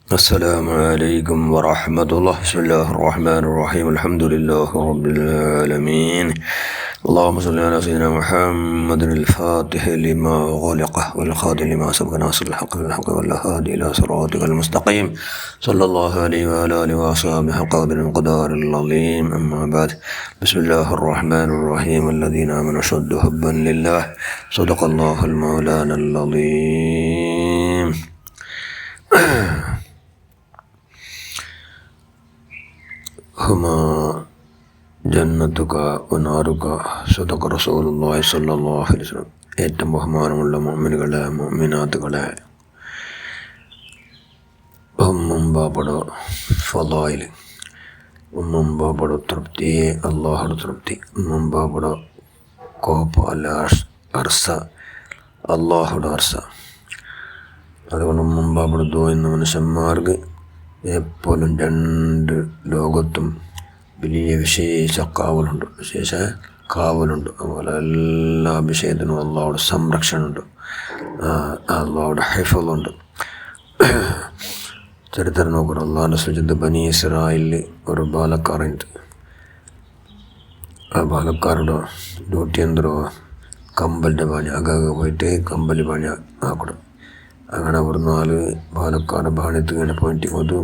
السلام عليكم ورحمة الله. بسم الله الرحمن الرحيم. الحمد لله رب العالمين. اللهم صل على سيدنا محمد الفاتح لما غلق والخاتم لما سبق ناصر الحق بالحق والهادي إلى صراطك المستقيم صلى الله عليه وعلى آله وصحبه حق قدر المقدار العظيم. أما بعد، بسم الله الرحمن الرحيم. الذين آمنوا أشد حبا لله. صدق الله المولانا العظيم. هما ജന്നത്തുക വനാറുക സദഖ റസൂലുള്ളാഹി സ്വല്ലല്ലാഹു അലൈഹി വസല്ലം. ഏറ്റവും ബഹുമാനമുള്ള മുഅ്മിനുകളെ, മുഅ്മിനാത്തുകളെ, മുമ്പാപടോ ഫളായിൽ, മുമ്പാപടോ തൃപ്തി, അല്ലാഹുടെ തൃപ്തി, മുമ്പാപടോ കോപ അല്ല അർസ, അല്ലാഹുടെ അർസ. അതുകൊണ്ട് മുമ്പാപടോ എന്ന മനുഷ്യന്മാർക്ക് എപ്പോഴും രണ്ട് ലോകത്തും വലിയ വിശേഷ കാവലുണ്ട്. അതുപോലെ എല്ലാ വിഷയത്തിനും അള്ളാഹുടെ സംരക്ഷണമുണ്ട്, അള്ളാഹുടെ ഹൈഫലുണ്ട്. ചരിത്രം നോക്കണം. അള്ളാഹുടെ സുജത്ത് ബനി ഇസ്രായേലിൽ ഒരു ബാലക്കാരുണ്ട്. ആ ബാലക്കാരുടെ ഡ്യൂട്ടി എന്തോ കമ്പലിൻ്റെ പണി, അകെ പോയിട്ട് കമ്പൽ പണി ആക്കണം. അങ്ങനെ ഒരു 4 ബാലക്കാരുടെ പണിത്ത് ഇങ്ങനെ പോയിട്ട് ഒരു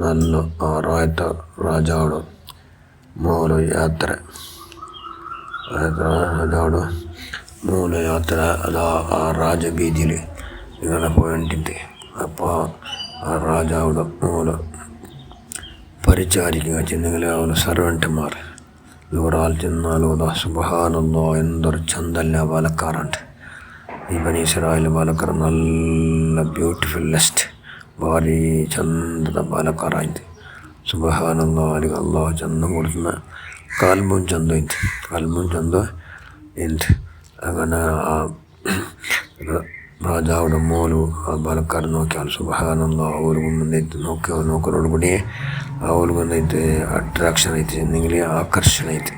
നല്ല ആറായത്ത രാജാവിടെ മൂല യാത്ര, അതാ ആ രാജബീതിയിൽ ഇങ്ങനെ പോയിട്ടുണ്ട്. അപ്പോൾ ആ രാജാവിടെ മൂല പരിചാരിക്കുക ചെന്നെങ്കിൽ അവരുടെ സർവൻറ്റുമാർ ഒരാൾ ചെന്നാലും സുബ്ഹാനല്ലാഹ് എന്തൊരു ചന്തല്ല പാലക്കാറുണ്ട്. ഈ ബനി ഇസ്രായേൽ പാലക്കാർ നല്ല ബ്യൂട്ടിഫുള്ളസ്റ്റ് ഭാരി ചന്തത പാലക്കാറായിട്ട്. സുബ്ഹാനല്ലാഹ്, അള്ളാഹു ചന്തം കൊടുക്കുന്ന കാൽമും ചന്ത ഉണ്ട്. അങ്ങനെ ആ രാജാവിടെ മോലു ആ പാലക്കാർ നോക്കിയാൽ സുബ്ഹാനല്ലാഹ് ಅವ್ರಿಗೆ ಮುಂದೈತೆ നോക്കലോട് കൂടി ಅವ್ರಿಗೆ ಒಂದೈತೆ ಅಟ್ರಾಕ್ಷನ್ ಐತೆ, എന്തെങ്കിലും ആകർഷണ ಐತೆ.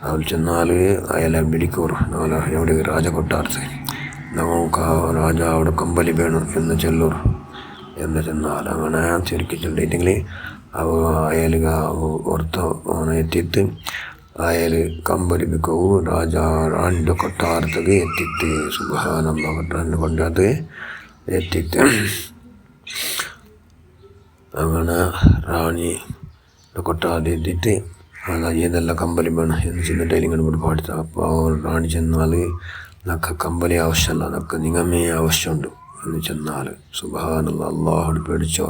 ಅವ್ರು ചെന്നാൽ അയാളെ പിടിക്കൂറ്. നാളെ എവിടെ രാജ കൊട്ടാർത്ത് നമുക്ക് രാജ അവിടെ കമ്പലി വേണം എന്ന് ചെല്ലൂർ എന്ന് ചെന്നാൽ അങ്ങനെ ചുരുക്കി ചൊല്ലിയിട്ടെങ്കിൽ അയാൾക്ക് ഓർത്ത് എത്തിയിട്ട് അയാൾ കമ്പലി ಬಿಕ್ಕವು ರಾಜ ರಾಣಿಯ ಕೊಟ್ಟಾರತಿಗೆ ಎತ್ತಿತ್ತು. ಸುಬ್ಹಾನಲ್ಲಾಹ್, ರಾಣಿ കൊണ്ടത് എത്തിയിട്ട് അങ്ങനെ റാണിയുടെ കൊട്ടാരത്തിൽ എത്തിയിട്ട് ഏതെല്ലാം കമ്പലി വേണം എന്ന് ചെന്നിട്ട് ഇങ്ങനെ ഇവിടെ പാടുത്ത. അപ്പോൾ റാണി ചെന്നാൽ നക്ക കമ്പലി ആവശ്യമല്ല, നക്ക നിങ്ങമേ ആവശ്യമുണ്ട് എന്ന് ചെന്നാൽ സുബ്ഹാനല്ലാഹ്, അള്ളാഹുടെ പേടിച്ചോ.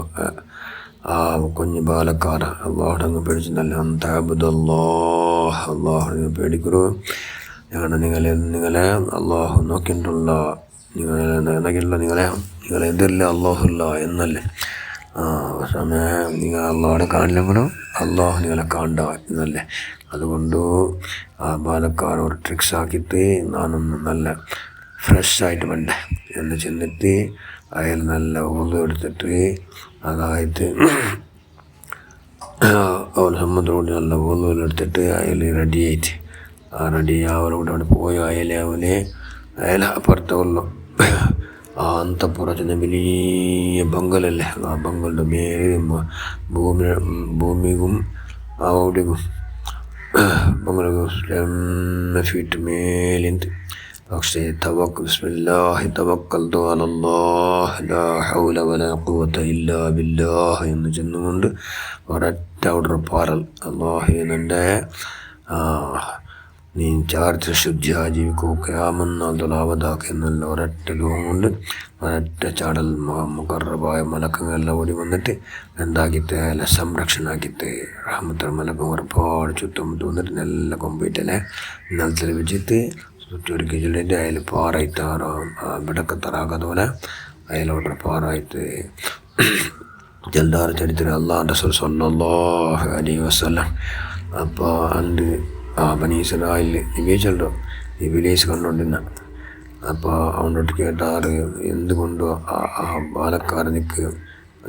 ആ കുഞ്ഞു ബാലക്കാര അള്ളാഹുടെ അങ്ങ് പേടിച്ച് നല്ല അന്താബുദല്ലാഹ്, അള്ളാഹുടെ പേടിക്കൂ. ഞങ്ങളുടെ നിങ്ങളെ അള്ളാഹു നോക്കിയിട്ടുള്ള നിങ്ങളെ എതിരില്ല അള്ളാഹുല്ല എന്നല്ലേ. സമയം നിങ്ങൾ അള്ളാഹുടെ കാണില്ലെങ്കിലും അള്ളാഹു നിങ്ങളെ കാണണ്ട എന്നല്ലേ. അതുകൊണ്ട് ആ ബാലക്കാർ ഒരു ട്രിക്സ് ആക്കിയിട്ട് ഞാനൊന്ന് നല്ല ഫ്രഷായിട്ട് വേണ്ടേ എന്ന് ചെന്നിട്ട് അയാൾ നല്ല ഉളു എടുത്തിട്ട് അതായത് അവൾ സമ്മതോട് നല്ല ഉളുവെടുത്തിട്ട് അയാൾ റെഡിയായിട്ട് റെഡി അവളോട് അവിടെ പോയി അയാൾ അപ്പുറത്തുള്ളൂ ആ അന്തപ്പുറത്തിന് വലിയ ബംഗലല്ലേ. ആ ബംഗളുടെ മേലെ ഭൂമിക്കും അവിടെയും ബംഗളും 7 ഫീറ്റ് മേലിണ്ട്. പക്ഷേ ബിസ്മില്ലാഹി തവക്കൽതു അലല്ലാഹ് ലാ ഹൗല വലാ ഖുവത ഇല്ലാ ബില്ലാഹ് എന്ന് ചെന്നുകൊണ്ട് ഒരൊറ്റ അവിടെ പാറൽ അല്ലാഹു നിൻ്റെ നീ ചാരിത്ര ശുദ്ധിയായി ജീവിക്കൂ, ഖിയാമത്ത് നാളാവതാക്ക് എന്നുള്ള ഒരൊറ്റ ദുആ കൊണ്ട് ഒരൊറ്റ ചാടൽ മുഖറബായ മലക്കങ്ങളെല്ലാം ഓടി വന്നിട്ട് എന്താക്കിയിട്ട് അല്ല സംരക്ഷണമാക്കിയിട്ട് റഹ്മത്തുൽ മലക്ക് ഒരുപാട് ചുറ്റും വന്നിട്ട് നല്ല കൊമ്പിട്ടല്ലേ നിലത്തിൽ വെച്ചിട്ട് ചുറ്റൊരുക്കി ചൊല്ലിയിട്ട് അതിൽ പാറായിട്ട് വിടക്കത്തറാക്കാത്ത പോലെ അതിലോട്ട് പാറായിട്ട് ജൽദാർ ചരിത്രം അല്ലാഹു റസൂൽ സ്വല്ലല്ലാഹു അലൈഹി വസല്ലം. അപ്പോൾ അണ്ട് ആ ബനി ഇസ്രായേൽ ഇബീച്ചല്ലോ ഇബിലീസ് കണ്ടുകൊണ്ടിരുന്ന. അപ്പോൾ അവനോട്ട് കേട്ടാറ് എന്തുകൊണ്ടോ ആ ബാലക്കാർ നിൽക്ക്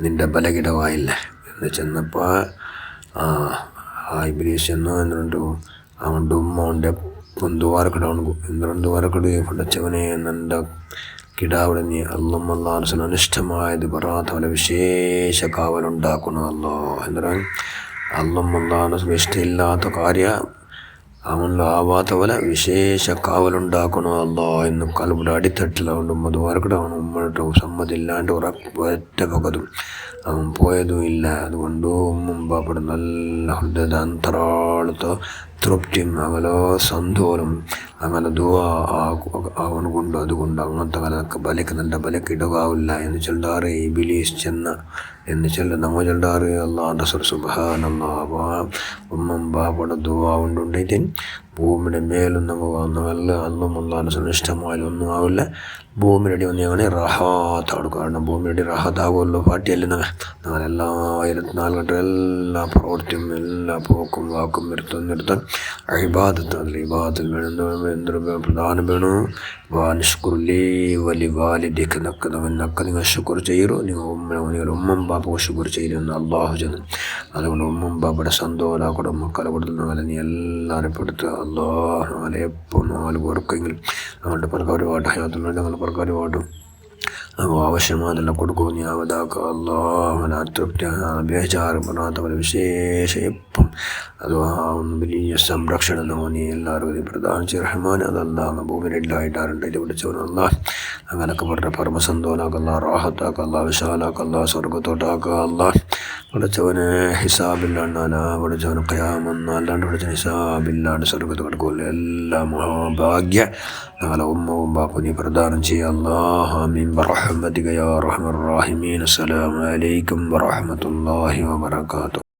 നിൻ്റെ ബലകിടവായില്ലേ എന്ന് ചെന്നപ്പോൾ ആ ഇബിലീസ് ചെന്നോ എന്നിട്ട് അവൻ്റെ ഉമ്മ അവൻ്റെ ಒಂದು ವಾರ ಕಡೆ ಅವನಿಗೂ 2 ವಾರ ಕಡೆ ಹೊಡಚವನೇ ನನ್ನ കിടാവിടെ നീ അല്ലാഹു അനിഷ്ടമായത് പറയാത്ത പോലെ വിശേഷ കാവലുണ്ടാക്കണം എന്നാൽ അല്ലാഹു ഇഷ്ടമില്ലാത്ത കാര്യം അവനിലാവാത്ത പോലെ വിശേഷ കാവലുണ്ടാക്കണം എന്ന് കൽബിയുടെ അടിത്തട്ടിലുണ്ടും അത് വരക്കട്ടെ അവൻ ഉമ്മട്ടോ സമ്മതില്ലാണ്ട് ഒറ്റ പകതും അവൻ പോയതും ഇല്ല. അതുകൊണ്ട് മുമ്പാപ്പടെ നല്ല ഹൃദയ അന്തരാളത്തോ തൃപ്തിയും അവലോ സന്തോഷം അങ്ങനെ ദുആ അവനുകൊണ്ട് അതുകൊണ്ട് അങ്ങനത്തെ കാലൊക്കെ ബലക്കുന്നുണ്ട് ബലക്കിടുകാവില്ല എന്ന് ചൊല്ലാറ് ഇബിലീസ് ചെന്ന എന്ന് ചൊല്ല നമ്മ ചൊല്ലാറ് അല്ലാഹുവിൻ്റെ സുബ്ഹാനല്ലാഹ് ഉമ്മമ്പാപ്പടെ ദുആ കൊണ്ടുണ്ടായിട്ട് ഭൂമിയുടെ മേലും നമ്മൾ വന്നല്ല അല്ലാഹുവിൻ്റെ ഇഷ്ടമായാലും ഒന്നും ആവില്ല. ഭൂമിയുടെ ഒന്ന് ഞങ്ങളെ റഹാത്ത് കൊടുക്കും. കാരണം ഭൂമിയുടെ റഹാത്താകുമല്ലോ പാട്ടിയല്ലേ ഞങ്ങളെല്ലാ 24 ഗಂಟೆ എല്ലാ പ്രവൃത്തിയും എല്ലാ പോക്കും വാക്കും നിർത്താൻ ഇബാദത്ത് അതിൽ ഇബാദത്തിൽ വേണം എന്തൊരു പ്രധാനം വേണം. വാനിഷ്കുറുലി വലി വാലിദിക്ക് നക്ക നിങ്ങൾ ശുക്ർ ചെയ്യൂ. നിങ്ങൾ ഉമ്മം ബാപ്പ ശുക്ർ ചെയ്യുന്ന അള്ളാഹു ചെന്ന്. അതുകൊണ്ട് ഉമ്മം ബാപ്പയുടെ സന്തോഷാക്കൂടെ മക്കളെ കൊടുത്തുന്ന നീ എല്ലാവരും പെടുത്തുക. അള്ളാഹു നാളെ എപ്പോൾ 4 പേർക്കെങ്കിലും ഞങ്ങളുടെ പ്രകാരമായിട്ട് ഹയാത്തുള്ള ഞങ്ങളുടെ പ്രകാരമായിട്ടും ആവശ്യമാതെല്ലാം കൊടുക്കും. നീ അവതാക്ക അള്ളാഹുന തൃപ്തി ബേജാറ് പറയാത്ത പോലെ വിശേഷ എപ്പം അത് വലിയ സംരക്ഷണം നമ്മൾ നീ എല്ലാവരും പ്രധാനം ചെയ്യ റഹ്മാൻ. അതല്ലാ ഭൂമിയിലായിട്ടാറുണ്ട് ഇത് വിളിച്ചവനല്ല അങ്ങനൊക്കെ പറഞ്ഞ പരമസന്തോനാക്കല്ല റാഹത്താക്കല്ല വിശാലാക്കല്ല സ്വർഗത്തോട്ടാക്കല്ല വിളിച്ചവന് ഹിസാബില്ലാണ്ട് വിളിച്ചവന് ഖയാമെന്നല്ലാണ്ട് വിളിച്ചവന് ഹിസാബില്ലാണ്ട് സ്വർഗത്ത് കിടക്കുമല്ലോ. എല്ലാ മഹാഭാഗ്യ ഞങ്ങളെ ഉമ്മവും ബാപ്പു നീ പ്രദാനം ചെയ്യുക. അല്ലാഹു ആമീൻ ബിറഹ്മതിക യാ അർഹമർ റഹീമീൻ. അസ്സലാമു അലൈക്കും വറഹ്മത്തുള്ളാഹി വബറകാതുഹു.